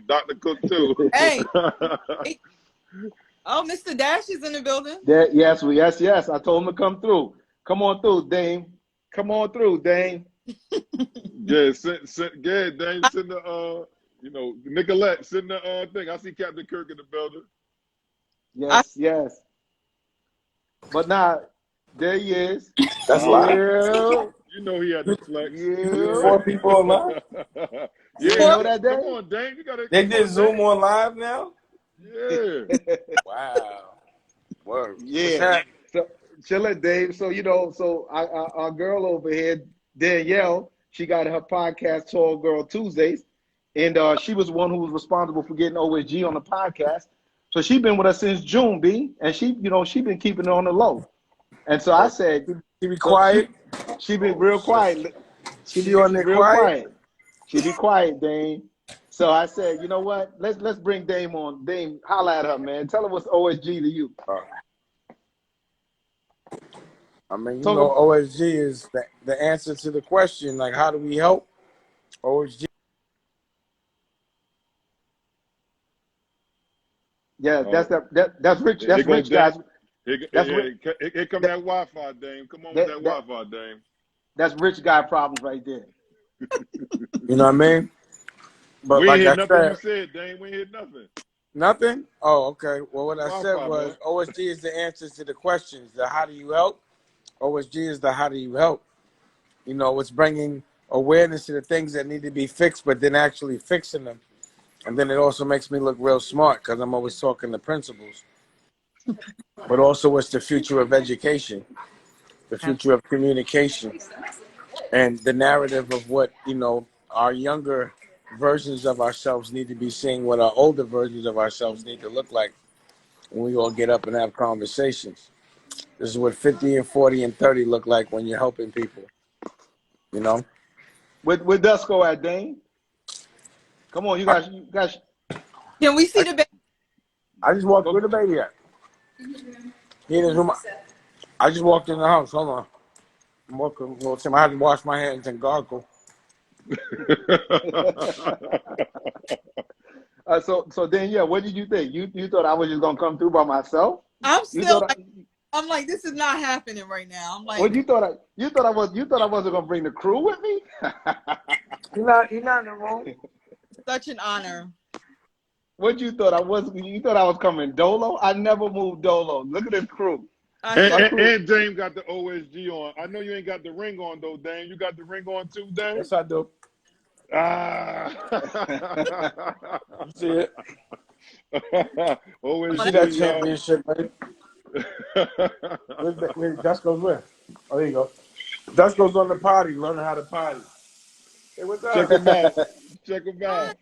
Dr. Cook too. Hey. Oh, Mr. Dash is in the building. Yes. I told him to come through. Come on through, Dane. Come on through, Dane. Yeah, Dane, send the Nicolette, send the thing. I see Captain Kirk in the building. Yes. But now, there he is. That's live. You know he had the flex. Yeah. 4 people on live. You know that, Dane? Come on, Dane. You gotta. They did Zoom on live now. Yeah. Wow. Word. Yeah. So chill it, Dave. So our girl over here, Danielle, she got her podcast, Tall Girl Tuesdays, and she was the one who was responsible for getting OSG on the podcast. So she's been with us since June, B, and she been keeping it on the low. And so I said, She be quiet. She be real quiet. She be on there quiet. She be quiet, Dame. So I said, you know what? Let's bring Dame on. Dame, holla at her, man. Tell her what's OSG to you. I mean, OSG is the answer to the question, like, how do we help? OSG. Yeah, that's rich. That's rich, guys. Here come that Wi-Fi, Dame. Come on with that Wi-Fi, Dame. That's rich guy problems right there. You know what I mean? But we like ain't I hear nothing said, you said, Dame. We ain't hear nothing. Nothing? Oh, okay. Well, what I said Wi-Fi, was man. OSG is the answers to the questions. The how do you help? OSG is the how do you help? It's bringing awareness to the things that need to be fixed, but then actually fixing them. And then it also makes me look real smart because I'm always talking the principles. But also it's the future of education, the future of communication, and the narrative of what, our younger versions of ourselves need to be seeing, what our older versions of ourselves need to look like when we all get up and have conversations. This is what 50 and 40 and 30 look like when you're helping people, Where Dusko at, Dane? Come on, you guys. Can we see the baby? I just walked through the baby at. He in his room. I just walked in the house. Hold on. I'm walking a little time. I had to wash my hands and gargle. So then, yeah, what did you think? You thought I was just gonna come through by myself? I'm like, this is not happening right now. I'm like, well, you thought I wasn't gonna bring the crew with me? You're not in the room. Such an honor. What you thought I was? You thought I was coming dolo? I never moved dolo. Look at this crew. And Dame got the OSG on. I know you ain't got the ring on though, Dame. You got the ring on too, Dame? Yes, I do. See it? OSG, see that championship, man? Dusko's where? Oh, there you go. Dusko's on the potty, learning how to potty. Hey, what's up? Check him out. Check him out.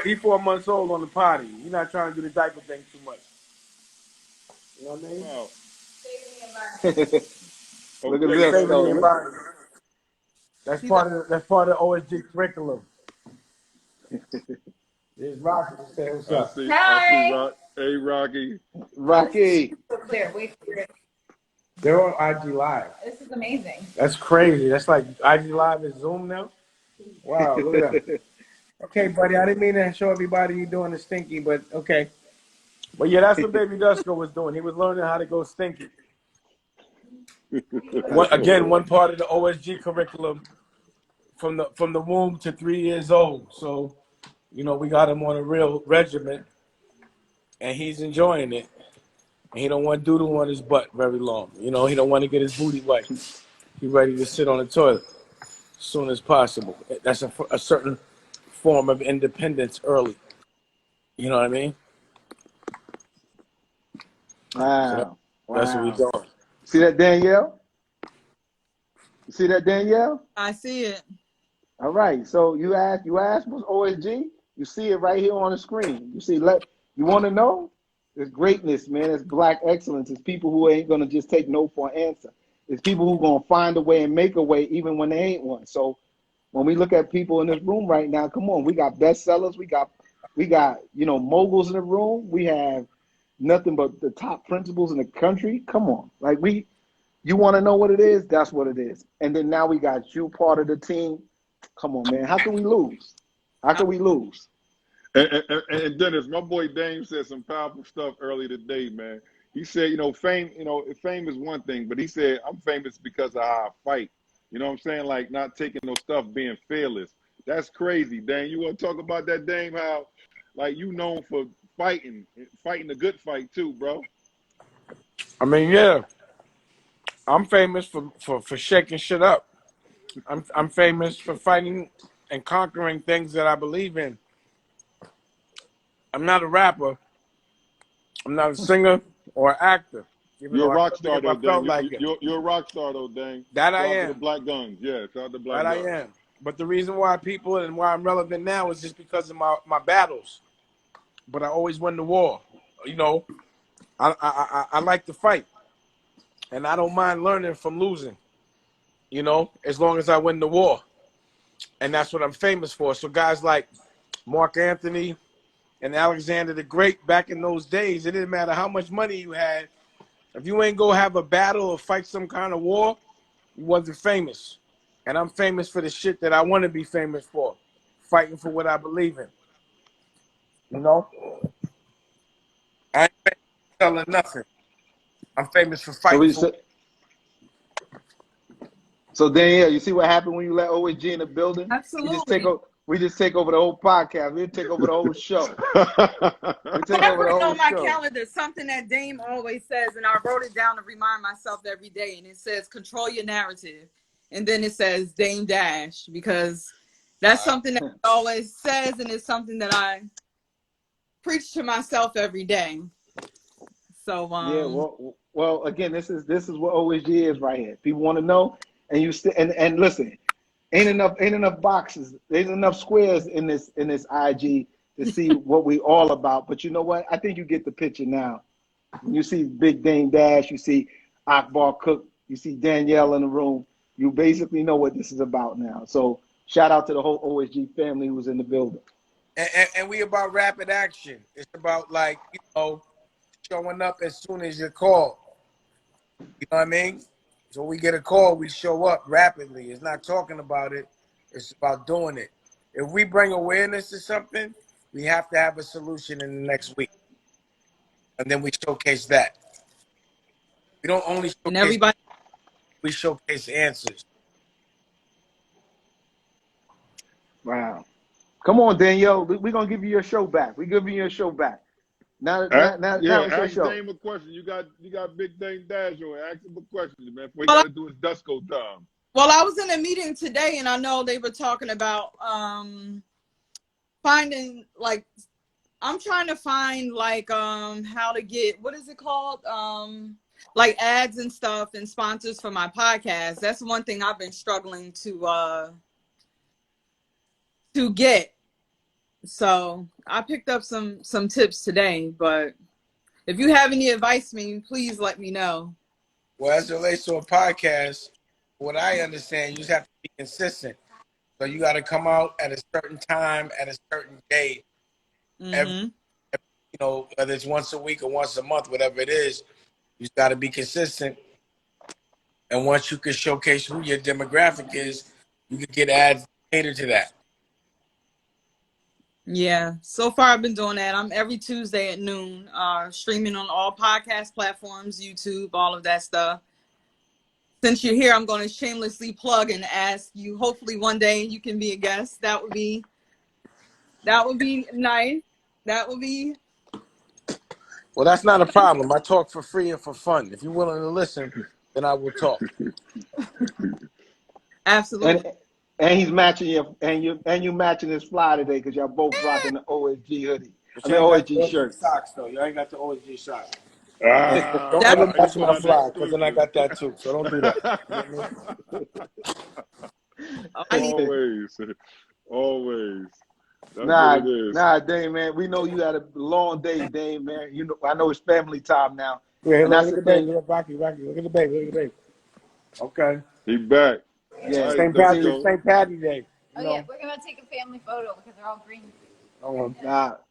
He 4 months old on the potty. He's not trying to do the diaper thing too much. You know what I mean? Wow. Look at this, though. That's part of the OSG curriculum. There's Rocky. Say what's up. I see Hey, Rocky. Rocky. There, wait for it. They're on IG Live. This is amazing. That's crazy. That's like IG Live is Zoom now? Wow, look at that. Okay, buddy, I didn't mean to show everybody you doing the stinky, but okay. But yeah, that's what Baby Dusko was doing. He was learning how to go stinky. One part of the OSG curriculum from the womb to 3 years old. So, we got him on a real regimen, and he's enjoying it. And he don't want doodle on his butt very long. He don't want to get his booty wiped. He's ready to sit on the toilet as soon as possible. That's a certain form of independence early. You know what I mean? Wow. So that's what we're doing. See that, Danielle? You see that, Danielle? I see it. All right. So you asked what's OSG? You see it right here on the screen. You see, you want to know? It's greatness, man. It's black excellence. It's people who ain't going to just take no for an answer. It's people who going to find a way and make a way even when they ain't one. So when we look at people in this room right now, come on, we got bestsellers. We got moguls in the room. We have nothing but the top principals in the country. Come on. You want to know what it is? That's what it is. And then now we got you part of the team. Come on, man. How can we lose? How can we lose? And Dennis, my boy Dame said some powerful stuff earlier today, man. He said, fame, fame is one thing, but he said, I'm famous because of how I fight. You know what I'm saying? Like not taking no stuff, being fearless. That's crazy, Dame. You want to talk about that, Dame? How, like, you known for fighting the good fight too, bro. I mean, yeah. I'm famous for shaking shit up. I'm famous for fighting and conquering things that I believe in. I'm not a rapper. I'm not a singer or actor. Even You're a though rock star, though, I felt Dame. like it. You're a rock star, though, Dame. That I Shout out to the am. Black Guns. Yeah, shout out to Black That I Guns. am. But the reason why people and why I'm relevant now is just because of my battles. But I always win the war. I like to fight. And I don't mind learning from losing. As long as I win the war. And that's what I'm famous for. So guys like Mark Anthony and Alexander the Great, back in those days, it didn't matter how much money you had. If you ain't go have a battle or fight some kind of war, you wasn't famous. And I'm famous for the shit that I want to be famous for, fighting for what I believe in. I ain't famous for selling nothing. I'm famous for fighting for. So Danielle, you see what happened when you let OSG in the building? Absolutely. We just take over the whole podcast. We take over the whole show. We take I over the written whole on my show. calendar something that Dame always says, and I wrote it down to remind myself every day. And it says, "Control your narrative," and then it says Dame Dash, because that's something that he always says, and it's something that I preach to myself every day. So Yeah, well, again, this is what OSG is right here. People want to know, and you and listen. Ain't enough boxes. There's enough squares in this IG to see what we all about. But you know what? I think you get the picture now. When you see Big Dane Dash, you see Akbar Cook, you see Danielle in the room. You basically know what this is about now. So shout out to the whole OSG family who's in the building. And we about rapid action. It's about showing up as soon as you're called. You know what I mean? So we get a call, we show up rapidly. It's not talking about it. It's about doing it. If we bring awareness to something, we have to have a solution in the next week. And then we showcase that. We don't only showcase, we showcase answers. Wow. Come on, Danielle. We're going to give you your show back. We're giving you your show back. Now it's your ask show. Dame a question. You got Big Dame Dash on. Ask him a question, man. Before he got to do his Dusko time. Well, I was in a meeting today, and I know they were talking about finding, like, I'm trying to find, like, how to get, what is it called? Like ads and stuff and sponsors for my podcast. That's one thing I've been struggling to get. So I picked up some tips today, but if you have any advice for me, please let me know. Well, as it relates to a podcast, what I understand, you just have to be consistent. So you got to come out at a certain time, at a certain day. Every, whether it's once a week or once a month, whatever it is, you just got to be consistent. And once you can showcase who your demographic is, you can get ads catered to that. Yeah, so far I've been doing that. I'm every Tuesday at noon, streaming on all podcast platforms, YouTube, all of that stuff. Since you're here, I'm going to shamelessly plug and ask you. Hopefully, one day you can be a guest. That would be nice. That would be. Well, that's not a problem. I talk for free and for fun. If you're willing to listen, then I will talk. Absolutely. And he's matching you matching his fly today because y'all both rocking the OSG hoodie. I mean OSG shirt. Socks though. You ain't got the OSG socks. Don't ever match my fly because then I got that too. So don't do that. Always. That's nah, what it is. Dame, man. We know you had a long day, Dame, man. You know, I know it's family time now. Yeah, and look at the baby. Look at Rocky. Look at the baby. Okay. He back. Yeah. St. Patty Day. Yeah, we're gonna take a family photo because they're all green.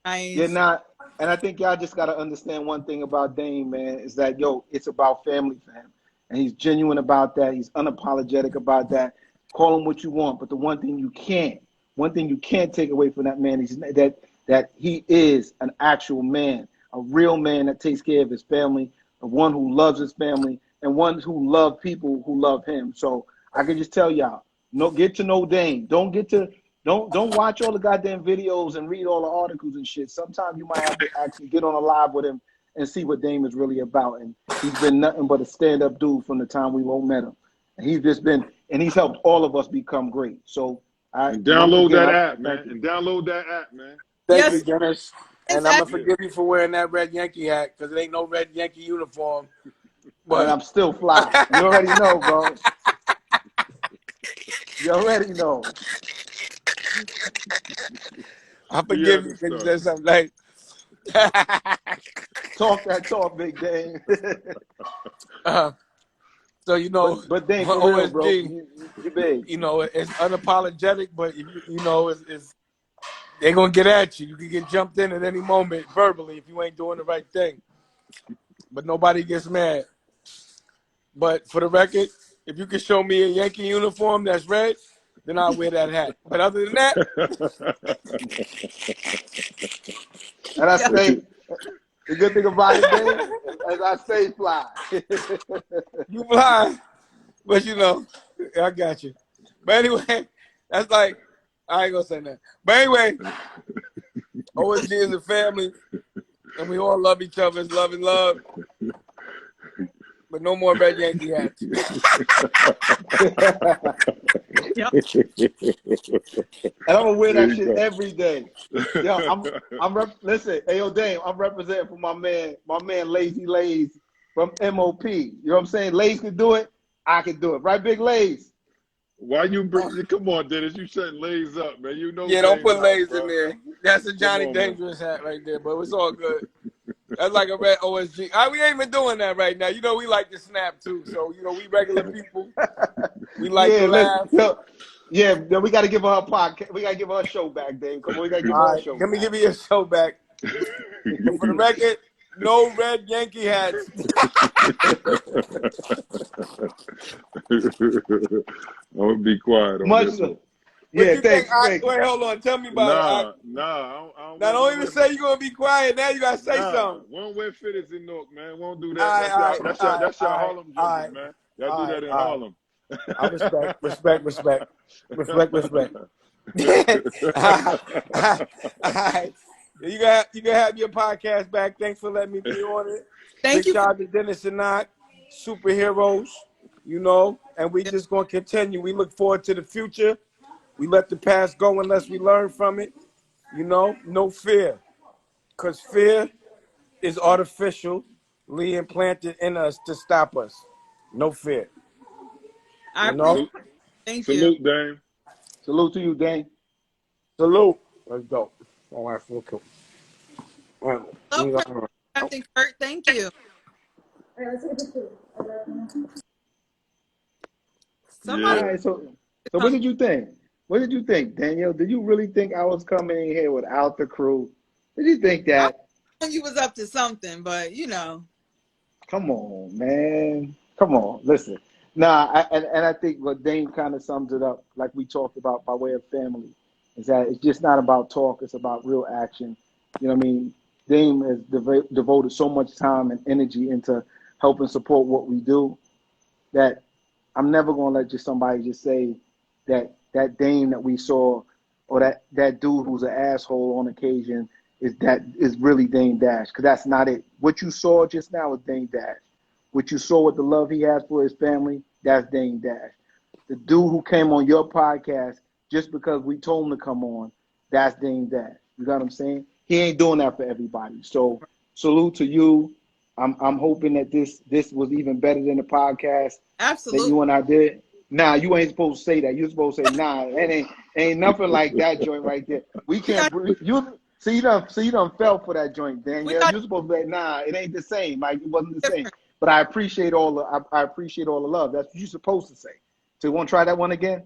Nice. You're not. And I think y'all just gotta understand one thing about Dame, man, is that it's about family for him, and he's genuine about that. He's unapologetic about that. Call him what you want, but the one thing you can't take away from that man is that he is an actual man, a real man that takes care of his family, the one who loves his family, and one who loves people who love him. So I can just tell y'all, get to know Dane. Don't watch all the goddamn videos and read all the articles and shit. Sometimes you might have to actually get on a live with him and see what Dame is really about. And he's been nothing but a stand-up dude from the time we all met him. And he's helped all of us become great. So download that app, man. And download that app, man. Thank you, Dennis. And I'm gonna Exactly. forgive you for wearing that red Yankee hat because it ain't no red Yankee uniform. But I'm still fly. You already know, bro. You already know. I forgive you because you said something like. Talk that talk, Big Dame. So you know, but Dame, for real, bro, OSG, you big. you know, it's unapologetic, but you know, it's they're gonna get at you. You can get jumped in at any moment verbally if you ain't doing the right thing. But nobody gets mad. But for the record, if you can show me a Yankee uniform that's red, then I'll wear that hat. But other than that, and I say, the good thing about it, Dame, as I stay fly. you fly. But you know, I got you. But anyway, that's like, I ain't gonna say that. But anyway, OSG is a family, and we all love each other. It's love and love. But no more red Yankee hats. Yep. And I'm gonna wear that shit every day. Yo, listen, hey yo, Dame, I'm representing for my man Lazy Lays from MOP. You know what I'm saying? Lays can do it, I can do it. Right, Big Lays? Why you bring? Come on, Dennis. You shutting Lays up, man. You know. Yeah, don't put Dame's Lays out, in there. That's a Johnny Dangerous hat right there, but it's all good. That's like a red OSG. We ain't even doing that right now. You know, we like to snap too. So, you know, we regular people. We like to laugh. Yeah, we got to give her a podcast. We got to give her a show back, Dave. Come on, we got to give her a show. Let me give you a show back. But for the record, no red Yankee hats. I'm gonna be quiet on this one. Yeah, thanks. Wait, hold on. Tell me about it. Nah. Now, don't even say you're gonna be quiet. Now you gotta say something. Won't wear fitteds in Newark, man. Won't do that. That's your Harlem jumpers, man. Y'all do that in Harlem. I respect. All right. You gonna have your podcast back. Thanks for letting me be on it. Thank you. Shout out to Dennis and I, superheroes, you know, and we just gonna continue. We look forward to the future. We let the past go unless we learn from it. You know, no fear. Because fear is artificially implanted in us to stop us. No fear. I appreciate it. Thank you. Salute, Dame. Salute to you, Dame. Salute. Let's go. All right, cool. Captain Kirk, thank you. Somebody. All right, so what did you think? What did you think, Danielle? Did you really think I was coming in here without the crew? Did you think that? I thought you was up to something, but you know. Come on, man. Come on. Listen. Nah, and I think what Dane kind of sums it up, like we talked about by way of family, is that it's just not about talk, it's about real action. You know what I mean? Dame has devoted so much time and energy into helping support what we do that I'm never going to let somebody just say that Dame that we saw or that dude who's an asshole on occasion is really Dame Dash, because that's not it. What you saw just now is Dame Dash. What you saw with the love he has for his family, that's Dame Dash. The dude who came on your podcast just because we told him to come on, that's Dame Dash. You got what I'm saying? He ain't doing that for everybody. So salute to you. I'm hoping that this was even better than the podcast Absolutely. that you and I did. Nah, you ain't supposed to say that. You're supposed to say, nah, it ain't nothing like that joint right there. We can't breathe. You done fell for that joint, Danielle. You're supposed to be like, nah, it ain't the same. Like, it wasn't the same. But I appreciate all the love. That's what you're supposed to say. So you want to try that one again?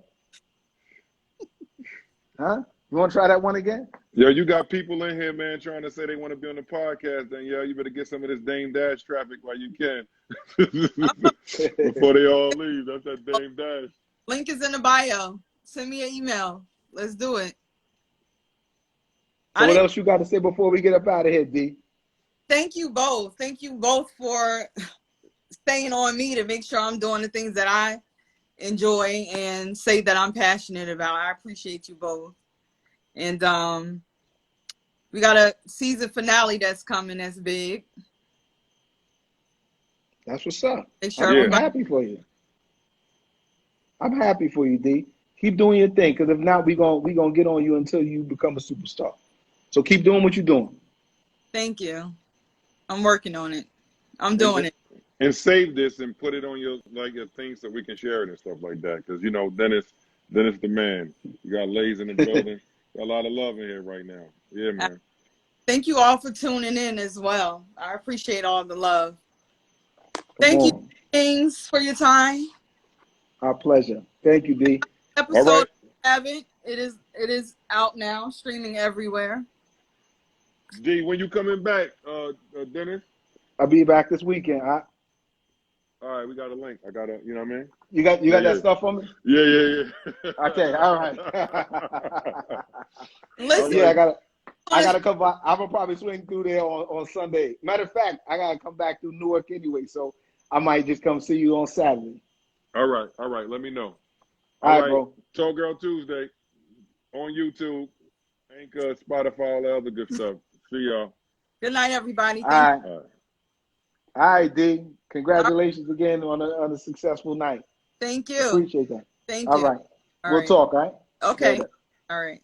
Huh? You want to try that one again? Yo, you got people in here, man, trying to say they want to be on the podcast. Then, you better get some of this Dame Dash traffic while you can before they all leave. That's that Dame Dash. Link is in the bio. Send me an email. Let's do it. So what else you got to say before we get up out of here, D? Thank you both. Thank you both for staying on me to make sure I'm doing the things that I enjoy and say that I'm passionate about. I appreciate you both. And we got a season finale that's coming that's big. That's what's up. Sure, I'm happy for you. I'm happy for you, D. Keep doing your thing, because if not, we gonna get on you until you become a superstar. So keep doing what you're doing. Thank you. I'm working on it. I'm doing it. And save this and put it on your things so we can share it and stuff like that. Because Dennis the man. You got Lays in the building. Got a lot of love in here right now. Yeah, man. Thank you all for tuning in as well. I appreciate all the love. Thank you, Kings, for your time. Our pleasure. Thank you, D. Episode, all right. Haven't. It is out now, streaming everywhere. D, when you coming back, Dennis? I'll be back this weekend. All right, we got a link. I got a, you know what I mean? You got that stuff for me? Yeah. Okay, all right. Listen, yeah, I gotta come by. I'm gonna probably swing through there on Sunday. Matter of fact, I gotta come back through Newark anyway, so I might just come see you on Saturday. All right. Let me know. All right, bro. Tall Girl Tuesday on YouTube, Anchor, Spotify, all the other good stuff. See y'all. Good night, everybody. All right, D. Congratulations again on a successful night. Thank you. Appreciate that. Thank you. All right. We'll talk, all right? Okay. Later. All right.